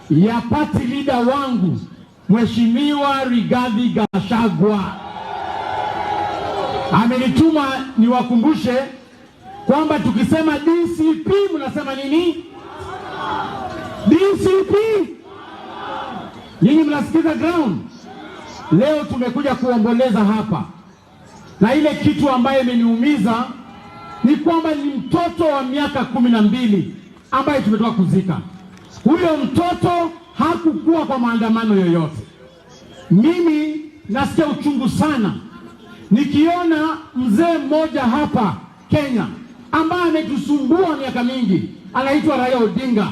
ya party leader wangu Mheshimiwa Rigathi Gachagua. Amenituma niwakumbushe kwamba tukisema DCP mnasema nini? DCP. Nyinyi mnasikiza ground. Leo tumekuja kuomboleza hapa. Na ile kitu ambaye imeniumiza ni kwamba ni mtoto wa miaka 12 ambaye tumetoka kuzika. Huyo mtoto hakukuwa kwa maandamano yoyote. Mimi nasikia uchungu sana nikiona mzee mmoja hapa Kenya ambaye ametusumbua miaka mingi, anaitwa Raila Odinga.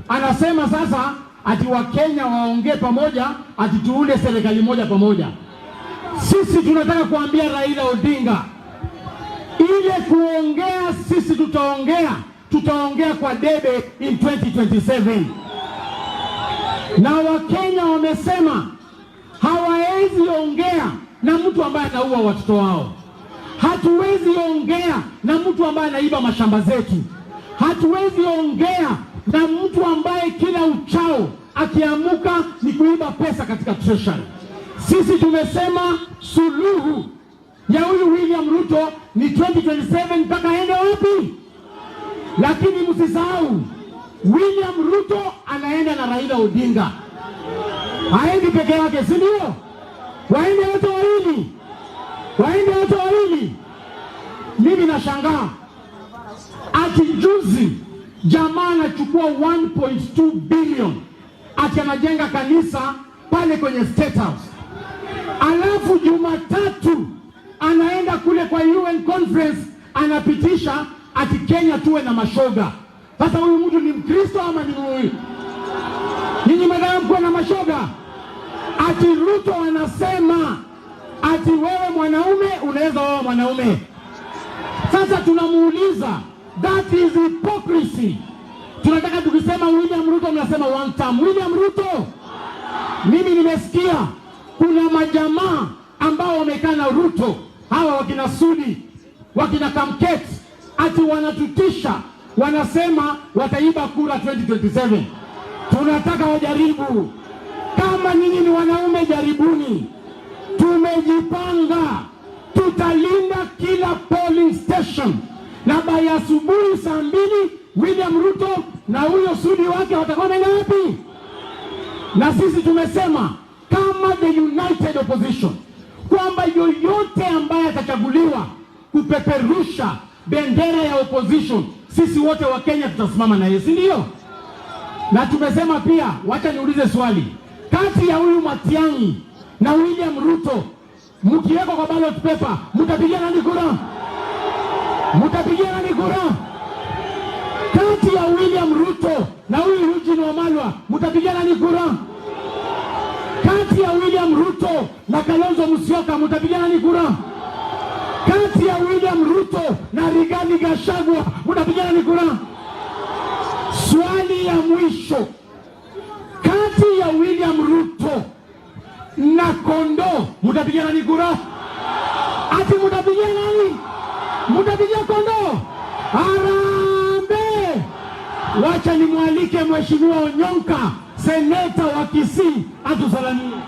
Anasema sasa ati Wakenya waongee pamoja, ati tuunde serikali moja pamoja. Sisi tunataka kuambia Raila Odinga, ile kuongea sisi tutaongea kwa debe in 2027. Na Wakenya wamesema hawawezi ongea na mtu ambaye anaua watoto wao. Hatuwezi ongea na mtu ambaye anaiba mashamba zetu. Hatuwezi ongea na mtu ambaye kila uchao akiamuka ni kuiba pesa katika treasury. Sisi tumesema suluhu ya huyu William Ruto ni 2027 mpaka aende wapi? Lakini msisahau William Ruto anaenda na Raila Odinga. Haendi peke yake, si ndio? Waende wote wawili. Mimi nashangaa ati juzi jamaa anachukua 1.2 billion ati anajenga kanisa pale kwenye State House. Alafu Jumatatu anaenda kule kwa UN conference anapitisha ati Kenya tuwe na mashoga. Sasa huyu mtu ni Mkristo ama ni huyu? Ninyi mnataka kuwa na mashoga? Ati Ruto anasema ati wewe mwanaume unaweza oa mwanaume. Sasa tunamuuliza, that is hypocrisy. Tunataka tukisema William Ruto mnasema one term. William Ruto. Mimi nimesikia kuna majamaa ambao wamekaa na Ruto, hawa wakina Sudi, wakina Kamket, ati wanatutisha, wanasema wataiba kura 2027. Tunataka wajaribu. Kama nyinyi ni wanaume, jaribuni. Tumejipanga, tutalinda kila polling station. Na by asubuhi saa 2 William Ruto na huyo Sudi wake watakuwa wapi? Na sisi tumesema kama the united opposition kwamba yoyote ambaye atachaguliwa kupeperusha bendera ya opposition, sisi wote wa Kenya tutasimama na yeye, si ndio? Na tumesema pia, wacha niulize swali, kati ya huyu Matiang'i na William Ruto, mkiweka kwa ballot paper, mtapigia nani kura? Mtapigia nani kura? Kati ya William Ruto na huyu Eugene Wamalwa, mtapigia nani kura? Kati ya William Ruto na Kalonzo Musyoka, mtapigia nani kura? Kati ya William Ruto na Rigathi Gachagua, mtapigia nani kura? Swali ya mwisho, kati ya William Ruto na Kondo, mtapigia nani kura? Ati mtapigia nani? Mtapigia Kondo? Harambee! Wacha nimwalike Mheshimiwa Onyonka, seneta wa Kisii, atusalimie.